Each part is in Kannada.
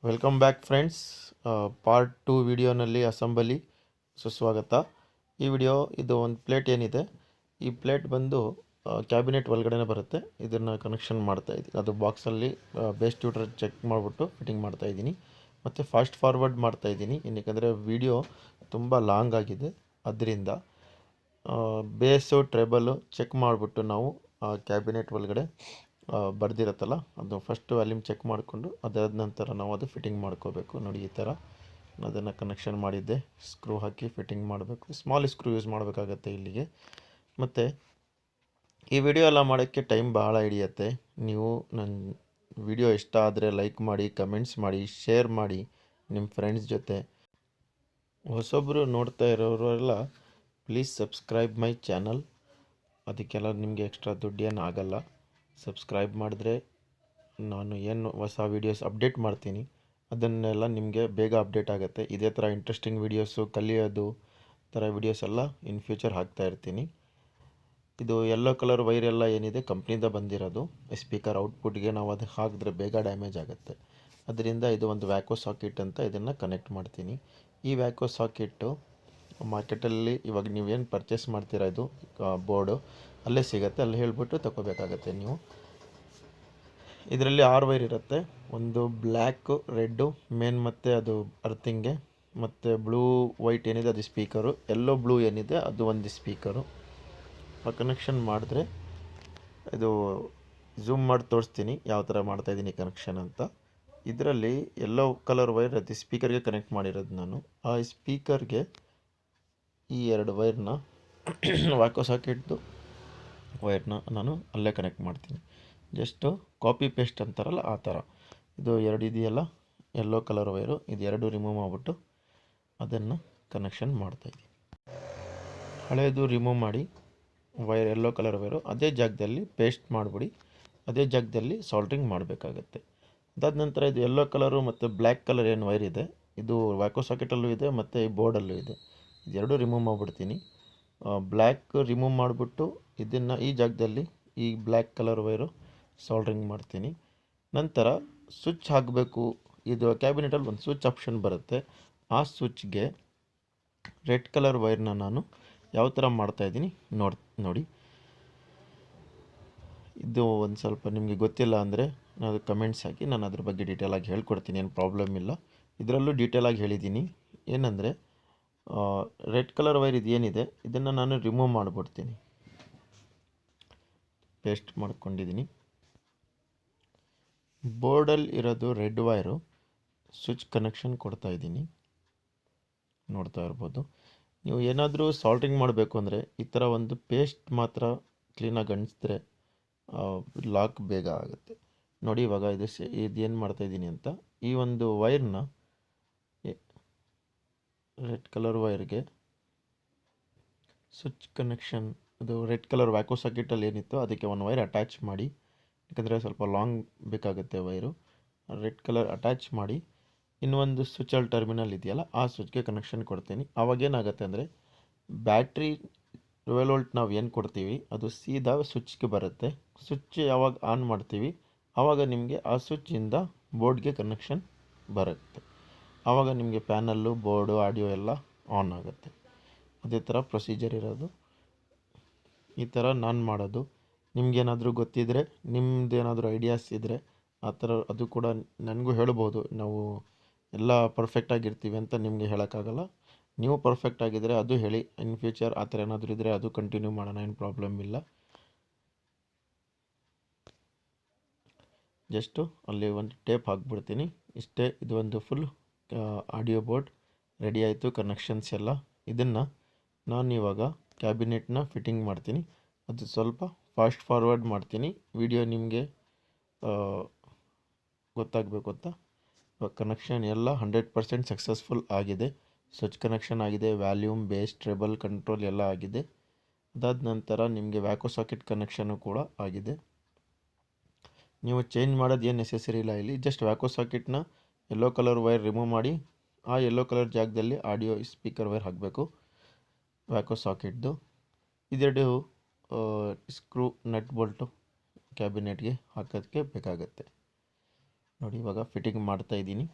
Welcome back friends. ಪಾರ್ಟ್ 2 ವಿಡಿಯೋನಲ್ಲಿ ಅಸೆಂಬಲಿ ಸುಸ್ವಾಗತ. ಈ ವಿಡಿಯೋ ಇದು ಒಂದು ಪ್ಲೇಟ್ ಏನಿದೆ, ಈ ಪ್ಲೇಟ್ ಬಂದು ಕ್ಯಾಬಿನೆಟ್ ಒಳಗಡೆ ಬರುತ್ತೆ. ಇದನ್ನು ಕನೆಕ್ಷನ್ ಮಾಡ್ತಾ ಇದ್ದೀನಿ. ಅದು ಬಾಕ್ಸಲ್ಲಿ ಬೇಸ್ ಟ್ಯೂಟರ್ ಚೆಕ್ ಮಾಡಿಬಿಟ್ಟು ಫಿಟ್ಟಿಂಗ್ ಮಾಡ್ತಾ ಇದ್ದೀನಿ. ಮತ್ತು ಫಾಸ್ಟ್ ಫಾರ್ವರ್ಡ್ ಮಾಡ್ತಾ ಇದ್ದೀನಿ, ಏನಕ್ಕೆ ವಿಡಿಯೋ ತುಂಬ ಲಾಂಗ್ ಆಗಿದೆ. ಅದರಿಂದ ಬೇಸು ಟ್ರೇಬಲು ಚೆಕ್ ಮಾಡಿಬಿಟ್ಟು ನಾವು ಕ್ಯಾಬಿನೆಟ್ ಒಳಗಡೆ ಬರ್ದಿರತ್ತಲ್ಲ, ಅದು ಫಸ್ಟ್ ವ್ಯಾಲ್ಯೂಮ್ ಚೆಕ್ ಮಾಡಿಕೊಂಡು ಅದಾದ ನಂತರ ನಾವು ಅದು ಫಿಟ್ಟಿಂಗ್ ಮಾಡ್ಕೋಬೇಕು. ನೋಡಿ, ಈ ಥರ ಅದನ್ನು ಕನೆಕ್ಷನ್ ಮಾಡಿದ್ದೆ. ಸ್ಕ್ರೂ ಹಾಕಿ ಫಿಟ್ಟಿಂಗ್ ಮಾಡಬೇಕು. ಸ್ಮಾಲ್ ಸ್ಕ್ರೂ ಯೂಸ್ ಮಾಡಬೇಕಾಗತ್ತೆ ಇಲ್ಲಿಗೆ. ಮತ್ತು ಈ ವಿಡಿಯೋ ಎಲ್ಲ ಮಾಡೋಕ್ಕೆ ಟೈಮ್ ಭಾಳ ಹಿಡಿಯುತ್ತೆ. ನೀವು ನನ್ನ ವಿಡಿಯೋ ಇಷ್ಟ ಆದರೆ ಲೈಕ್ ಮಾಡಿ, ಕಮೆಂಟ್ಸ್ ಮಾಡಿ, ಶೇರ್ ಮಾಡಿ ನಿಮ್ಮ ಫ್ರೆಂಡ್ಸ್ ಜೊತೆ. ಹೊಸೊಬ್ಬರು ನೋಡ್ತಾ ಇರೋರೆಲ್ಲ ಪ್ಲೀಸ್ ಸಬ್ಸ್ಕ್ರೈಬ್ ಮೈ ಚಾನಲ್. ಅದಕ್ಕೆಲ್ಲ ನಿಮಗೆ ಎಕ್ಸ್ಟ್ರಾ ದುಡ್ಡು ಏನು ಆಗಲ್ಲ. ಸಬ್ಸ್ಕ್ರೈಬ್ ಮಾಡಿದ್ರೆ ನಾನು ಏನು ಹೊಸ ವೀಡಿಯೋಸ್ ಅಪ್ಡೇಟ್ ಮಾಡ್ತೀನಿ ಅದನ್ನೆಲ್ಲ ನಿಮಗೆ ಬೇಗ ಅಪ್ಡೇಟ್ ಆಗುತ್ತೆ. ಇದೇ ಥರ ಇಂಟ್ರೆಸ್ಟಿಂಗ್ ವೀಡಿಯೋಸು, ಕಲಿಯೋದು ಥರ ವೀಡಿಯೋಸ್ ಎಲ್ಲ ಇನ್ ಫ್ಯೂಚರ್ ಹಾಕ್ತಾ ಇರ್ತೀನಿ. ಇದು ಯೆಲ್ಲೋ ಕಲರ್ ವೈರ್ ಎಲ್ಲ ಏನಿದೆ ಕಂಪ್ನಿಯಿಂದ ಬಂದಿರೋದು. ಸ್ಪೀಕರ್ ಔಟ್ಪುಟ್ಗೆ ನಾವು ಅದು ಹಾಕಿದ್ರೆ ಬೇಗ ಡ್ಯಾಮೇಜ್ ಆಗುತ್ತೆ. ಅದರಿಂದ ಇದು ಒಂದು ವ್ಯಾಕೋ ಸಾಕೆಟ್ ಅಂತ ಇದನ್ನು ಕನೆಕ್ಟ್ ಮಾಡ್ತೀನಿ. ಈ ವ್ಯಾಕೋ ಸಾಕೆಟ್ಟು ಮಾರ್ಕೆಟಲ್ಲಿ ಇವಾಗ ನೀವೇನು ಪರ್ಚೇಸ್ ಮಾಡ್ತೀರಾ, ಇದು ಬೋರ್ಡು ಅಲ್ಲೇ ಸಿಗುತ್ತೆ. ಅಲ್ಲಿ ಹೇಳಿಬಿಟ್ಟು ತಗೋಬೇಕಾಗತ್ತೆ ನೀವು. ಇದರಲ್ಲಿ 6 ವೈರ್ ಇರುತ್ತೆ. ಒಂದು ಬ್ಲ್ಯಾಕು, ರೆಡ್ಡು ಮೇನ್, ಮತ್ತು ಅದು ಅರ್ಥಿಂಗ್ಗೆ, ಮತ್ತು ಬ್ಲೂ ವೈಟ್ ಏನಿದೆ ಅದು ಸ್ಪೀಕರು, ಎಲ್ಲೋ ಬ್ಲೂ ಏನಿದೆ ಅದು ಒಂದು ಸ್ಪೀಕರು. ಆ ಕನೆಕ್ಷನ್ ಮಾಡಿದ್ರೆ ಇದು ಝೂಮ್ ಮಾಡಿ ತೋರಿಸ್ತೀನಿ ಯಾವ ಥರ ಮಾಡ್ತಾಯಿದ್ದೀನಿ ಕನೆಕ್ಷನ್ ಅಂತ. ಇದರಲ್ಲಿ ಎಲ್ಲೋ ಕಲರ್ ವೈರ್ ಅದು ಸ್ಪೀಕರ್ಗೆ ಕನೆಕ್ಟ್ ಮಾಡಿರೋದು ನಾನು. ಆ ಸ್ಪೀಕರ್ಗೆ ಈ 2 ವೈರ್ನ ವ್ಯಾಕೋ ಸಾಕೆಟ್ದು ವೈರ್ನ ನಾನು ಅಲ್ಲೇ ಕನೆಕ್ಟ್ ಮಾಡ್ತೀನಿ. ಜಸ್ಟು ಕಾಪಿ ಪೇಸ್ಟ್ ಅಂತಾರಲ್ಲ ಆ ಥರ. ಇದು 2 ಇದೆಯಲ್ಲ ಯೆಲ್ಲೋ ಕಲರ್ ವೈರು, ಇದು 2 ರಿಮೂವ್ ಮಾಡಿಬಿಟ್ಟು ಅದನ್ನು ಕನೆಕ್ಷನ್ ಮಾಡ್ತಾಯಿದ್ದೀನಿ. ಹಳೇದು ರಿಮೂವ್ ಮಾಡಿ ವೈರ್, ಯೆಲ್ಲೋ ಕಲರ್ ವೈರು ಅದೇ ಜಾಗದಲ್ಲಿ ಪೇಸ್ಟ್ ಮಾಡಿಬಿಡಿ. ಅದೇ ಜಾಗದಲ್ಲಿ ಸಾಲ್ಡ್ರಿಂಗ್ ಮಾಡಬೇಕಾಗತ್ತೆ. ಅದಾದ ನಂತರ ಇದು ಯೆಲ್ಲೋ ಕಲರು ಮತ್ತು ಬ್ಲ್ಯಾಕ್ ಕಲರ್ ಏನು ವೈರ್ ಇದೆ, ಇದು ವ್ಯಾಕೋ ಸಾಕೆಟಲ್ಲೂ ಇದೆ ಮತ್ತು ಈ ಬೋರ್ಡಲ್ಲೂ ಇದೆ. ಇದೆರಡು ರಿಮೂವ್ ಮಾಡಿಬಿಡ್ತೀನಿ. ಬ್ಲ್ಯಾಕ್ ರಿಮೂವ್ ಮಾಡಿಬಿಟ್ಟು ಇದನ್ನು ಈ ಜಾಗದಲ್ಲಿ ಈ ಬ್ಲ್ಯಾಕ್ ಕಲರ್ ವೈರು ಸಾಲ್ಡ್ರಿಂಗ್ ಮಾಡ್ತೀನಿ. ನಂತರ ಸ್ವಿಚ್ ಹಾಕಬೇಕು. ಇದು ಕ್ಯಾಬಿನೆಟಲ್ಲಿ ಒಂದು ಸ್ವಿಚ್ ಆಪ್ಷನ್ ಬರುತ್ತೆ. ಆ ಸ್ವಿಚ್ಗೆ ರೆಡ್ ಕಲರ್ ವೈರ್ನ ನಾನು ಯಾವ ಥರ ಮಾಡ್ತಾಯಿದ್ದೀನಿ ನೋಡಿ. ಇದು ಒಂದು ಸ್ವಲ್ಪ ನಿಮಗೆ ಗೊತ್ತಿಲ್ಲ ಅಂದರೆ ನಾನು ಕಮೆಂಟ್ಸ್ ಹಾಕಿ, ನಾನು ಅದ್ರ ಬಗ್ಗೆ ಡೀಟೇಲಾಗಿ ಹೇಳ್ಕೊಡ್ತೀನಿ, ಏನು ಪ್ರಾಬ್ಲಮ್ ಇಲ್ಲ. ಇದರಲ್ಲೂ ಡೀಟೇಲಾಗಿ ಹೇಳಿದ್ದೀನಿ. ಏನಂದರೆ ರೆಡ್ ಕಲರ್ ವೈರ್ ಇದೇನಿದೆ ಇದನ್ನು ನಾನು ರಿಮೂವ್ ಮಾಡಿಬಿಡ್ತೀನಿ. ಪೇಸ್ಟ್ ಮಾಡ್ಕೊಂಡಿದ್ದೀನಿ. ಬೋರ್ಡಲ್ಲಿ ಇರೋದು ರೆಡ್ ವೈರು ಸ್ವಿಚ್ ಕನೆಕ್ಷನ್ ಕೊಡ್ತಾಯಿದ್ದೀನಿ, ನೋಡ್ತಾ ಇರ್ಬೋದು. ನೀವು ಏನಾದರೂ ಸಾಲ್ಡ್ರಿಂಗ್ ಮಾಡಬೇಕು ಅಂದರೆ ಈ ಥರ ಒಂದು ಪೇಸ್ಟ್ ಮಾತ್ರ ಕ್ಲೀನಾಗಿ ಅಂಟಿಸಿದ್ರೆ ಲಾಕ್ ಬೇಗ ಆಗುತ್ತೆ. ನೋಡಿ, ಇವಾಗ ಇದೇನು ಮಾಡ್ತಾಯಿದ್ದೀನಿ ಅಂತ, ಈ ಒಂದು ವೈರ್ನ ರೆಡ್ ಕಲರ್ ವೈರ್ಗೆ ಸ್ವಿಚ್ ಕನೆಕ್ಷನ್, ಅದು ರೆಡ್ ಕಲರ್ ವ್ಯಾಕೋ ಸಾಕೆಟಲ್ಲಿ ಏನಿತ್ತು ಅದಕ್ಕೆ ಒಂದು ವೈರ್ ಅಟ್ಯಾಚ್ ಮಾಡಿ, ಯಾಕಂದರೆ ಸ್ವಲ್ಪ ಲಾಂಗ್ ಬೇಕಾಗುತ್ತೆ ವೈರು. ರೆಡ್ ಕಲರ್ ಅಟ್ಯಾಚ್ ಮಾಡಿ ಇನ್ನೊಂದು ಸ್ವಿಚಲ್ಲಿ ಟರ್ಮಿನಲ್ ಇದೆಯಲ್ಲ ಆ ಸ್ವಿಚ್ಗೆ ಕನೆಕ್ಷನ್ ಕೊಡ್ತೀನಿ. ಆವಾಗೇನಾಗುತ್ತೆ ಅಂದರೆ ಬ್ಯಾಟ್ರಿ 12 ವೋಲ್ಟ್ ನಾವು ಏನು ಕೊಡ್ತೀವಿ ಅದು ಸೀದಾ ಸ್ವಿಚ್ಗೆ ಬರುತ್ತೆ. ಸ್ವಿಚ್ ಯಾವಾಗ ಆನ್ ಮಾಡ್ತೀವಿ ಆವಾಗ ನಿಮಗೆ ಆ ಸ್ವಿಚ್ಚಿಂದ ಬೋರ್ಡ್ಗೆ ಕನೆಕ್ಷನ್ ಬರುತ್ತೆ. ಆವಾಗ ನಿಮಗೆ ಪ್ಯಾನಲ್ಲು, ಬೋರ್ಡು, ಆಡಿಯೋ ಎಲ್ಲ ಆನ್ ಆಗುತ್ತೆ. ಅದೇ ಥರ ಪ್ರೊಸೀಜರ್ ಇರೋದು. ಈ ಥರ ನಾನು ಮಾಡೋದು. ನಿಮಗೇನಾದರೂ ಗೊತ್ತಿದ್ದರೆ, ನಿಮ್ಮದೇನಾದರೂ ಐಡಿಯಾಸ್ ಇದ್ದರೆ ಆ ಥರ ಅದು ಕೂಡ ನನಗೂ ಹೇಳ್ಬೋದು. ನಾವು ಎಲ್ಲ ಪರ್ಫೆಕ್ಟಾಗಿರ್ತೀವಿ ಅಂತ ನಿಮಗೆ ಹೇಳೋಕ್ಕಾಗಲ್ಲ. ನೀವು ಪರ್ಫೆಕ್ಟ್ ಆಗಿದ್ದರೆ ಅದು ಹೇಳಿ. ಇನ್ ಫ್ಯೂಚರ್ ಆ ಥರ ಏನಾದರೂ ಇದ್ದರೆ ಅದು ಕಂಟಿನ್ಯೂ ಮಾಡೋಣ, ಏನು ಪ್ರಾಬ್ಲಮ್ ಇಲ್ಲ. ಜಸ್ಟು ಅಲ್ಲಿ ಒಂದು ಟೇಪ್ ಹಾಕ್ಬಿಡ್ತೀನಿ, ಇಷ್ಟೇ. ಇದು ಒಂದು ಫುಲ್ ಆಡಿಯೋ ಬೋರ್ಡ್ ರೆಡಿ ಆಯಿತು, ಕನೆಕ್ಷನ್ಸ್ ಎಲ್ಲ. ಇದನ್ನು ನಾನು ಇವಾಗ ಕ್ಯಾಬಿನೆಟ್ನ ಫಿಟ್ಟಿಂಗ್ ಮಾಡ್ತೀನಿ. ಅದು ಸ್ವಲ್ಪ ಫಾಸ್ಟ್ ಫಾರ್ವರ್ಡ್ ಮಾಡ್ತೀನಿ, ವಿಡಿಯೋ ನಿಮಗೆ ಗೊತ್ತಾಗಬೇಕು ಅಂತ. ಕನೆಕ್ಷನ್ ಎಲ್ಲ 100% ಸಕ್ಸಸ್ಫುಲ್ ಆಗಿದೆ. ಸ್ವಿಚ್ ಕನೆಕ್ಷನ್ ಆಗಿದೆ, ವ್ಯಾಲ್ಯೂಮ್, ಬೇಸ್, ಟ್ರೇಬಲ್, ಕಂಟ್ರೋಲ್ ಎಲ್ಲ ಆಗಿದೆ. ಅದಾದ ನಂತರ ನಿಮಗೆ ವ್ಯಾಕೋ ಸಾಕೆಟ್ ಕನೆಕ್ಷನು ಕೂಡ ಆಗಿದೆ. ನೀವು ಚೇಂಜ್ ಮಾಡೋದು ಏನು ನೆಸೆಸರಿ ಇಲ್ಲ ಇಲ್ಲಿ. ಜಸ್ಟ್ ವ್ಯಾಕೋ ಸಾಕೆಟ್ನ ಯೆಲ್ಲೋ ಕಲರ್ ವೈರ್ ರಿಮೂವ್ ಮಾಡಿ ಆ ಯೆಲ್ಲೋ ಕಲರ್ ಜಾಗದಲ್ಲಿ ಆಡಿಯೋ ಸ್ಪೀಕರ್ ವೈರ್ ಹಾಕಬೇಕು ವ್ಯಾಕೋ ಸಾಕೆಟ್ದು. ಇದೆರಡು ಸ್ಕ್ರೂ ನಟ್ ಬೋಲ್ಟು ಕ್ಯಾಬಿನೆಟ್ಗೆ ಹಾಕೋದಕ್ಕೆ ಬೇಕಾಗತ್ತೆ. ನೋಡಿ, ಇವಾಗ ಫಿಟ್ಟಿಂಗ್ ಮಾಡ್ತಾಯಿದ್ದೀನಿ.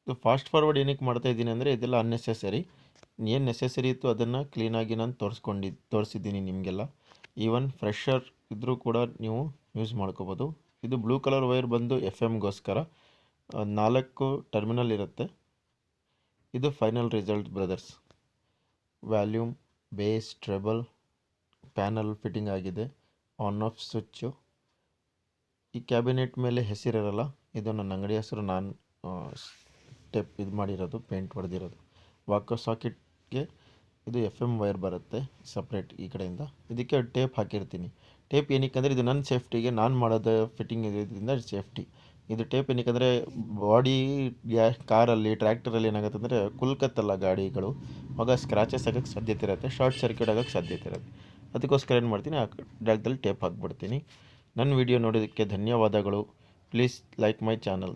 ಇದು ಫಾಸ್ಟ್ ಫಾರ್ವರ್ಡ್ ಏನಕ್ಕೆ ಮಾಡ್ತಾ ಇದ್ದೀನಿ ಅಂದರೆ ಇದೆಲ್ಲ ಅನ್ನೆಸೆಸರಿ. ಏನು ನೆಸೆಸರಿ ಇತ್ತು ಅದನ್ನು ಕ್ಲೀನಾಗಿ ನಾನು ತೋರಿಸಿದ್ದೀನಿ ನಿಮಗೆಲ್ಲ. ಈವನ್ ಫ್ರೆಶರ್ ಇದ್ದರೂ ಕೂಡ ನೀವು ಯೂಸ್ ಮಾಡ್ಕೋಬೋದು. ಇದು ಬ್ಲೂ ಕಲರ್ ವೈರ್ ಬಂದು ಎಫ್ ಎಮ್ಗೋಸ್ಕರ 4 ಟರ್ಮಿನಲ್ ಇರುತ್ತೆ. ಇದು final result brothers. Volume, base, treble, panel fitting ಆಗಿದೆ, ಆನ್ ಆಫ್ ಸ್ವಿಚ್ಚು. ಈ ಕ್ಯಾಬಿನೆಟ್ ಮೇಲೆ ಹೆಸರಿರಲ್ಲ, ಇದು ನನ್ನ ಅಂಗಡಿ ಹೆಸರು, ನಾನು ಸ್ಟೆಪ್ ಇದು ಮಾಡಿರೋದು, ಪೇಂಟ್ ಹೊಡೆದಿರೋದು. ವಾಕರ್ ಸಾಕೆಟ್ಗೆ ಇದು ಎಫ್ ಎಮ್ ವೈರ್ ಬರುತ್ತೆ ಸಪ್ರೇಟ್ ಈ ಕಡೆಯಿಂದ. ಇದಕ್ಕೆ ಟೇಪ್ ಹಾಕಿರ್ತೀನಿ. ಟೇಪ್ ಏನಕ್ಕೆ ಅಂದರೆ ಇದು ನನ್ನ ಸೇಫ್ಟಿಗೆ, ನಾನು ಮಾಡೋದು ಫಿಟ್ಟಿಂಗ್ ಇದರಿಂದ ಸೇಫ್ಟಿ. ಇದು ಟೇಪ್ ಏನಕ್ಕೆ ಅಂದರೆ ಬಾಡಿ ಕಾರಲ್ಲಿ, ಟ್ರ್ಯಾಕ್ಟರಲ್ಲಿ ಏನಾಗುತ್ತೆ ಅಂದರೆ ಕುಲ್ಕತ್ತಲ್ಲ ಗಾಡಿಗಳು, ಆಗ ಸ್ಕ್ರ್ಯಾಚಸ್ ಆಗೋಕ್ಕೆ ಸಾಧ್ಯತೆ ಇರುತ್ತೆ, ಶಾರ್ಟ್ ಸರ್ಕ್ಯೂಟ್ ಆಗೋಕ್ಕೆ ಸಾಧ್ಯತೆ ಇರುತ್ತೆ. ಅದಕ್ಕೋಸ್ಕರ ಏನು ಮಾಡ್ತೀನಿ, ಆ ಜಾಗದಲ್ಲಿ ಟೇಪ್ ಹಾಕ್ಬಿಡ್ತೀನಿ. ನನ್ನ ವಿಡಿಯೋ ನೋಡೋದಕ್ಕೆ ಧನ್ಯವಾದಗಳು. Please like my channel.